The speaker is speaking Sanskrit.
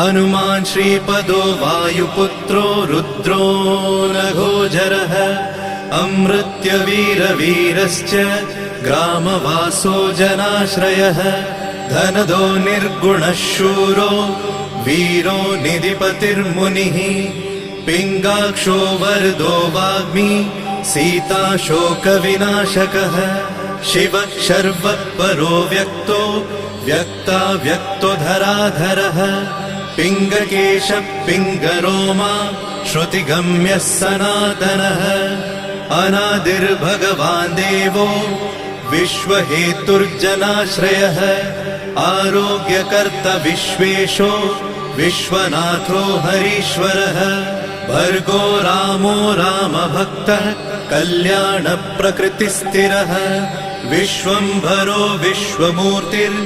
हनुमान् श्रीपदो वायुपुत्रो रुद्रो नघोजरः अमृत्यवीरवीरश्च ग्रामवासो जनाश्रयः धनदो निर्गुणः शूरो वीरो निधिपतिर्मुनिः पिङ्गाक्षो वरदो वाग्मी सीताशोकविनाशकः शिवः शर्वपरो व्यक्तो व्यक्ताव्यक्तो धराधरः पिङ्गकेशः पिङ्गरोमा श्रुतिगम्यः सनातनः अनादिर्भगवान् देवो विश्वहेतुर्जनाश्रयः आरोग्यकर्ता विश्वेशो विश्वनाथो हरीश्वरः भर्गो रामो रामभक्तः कल्याणप्रकृतिस्थिरः विश्वम्भरो विश्वमूर्तिर्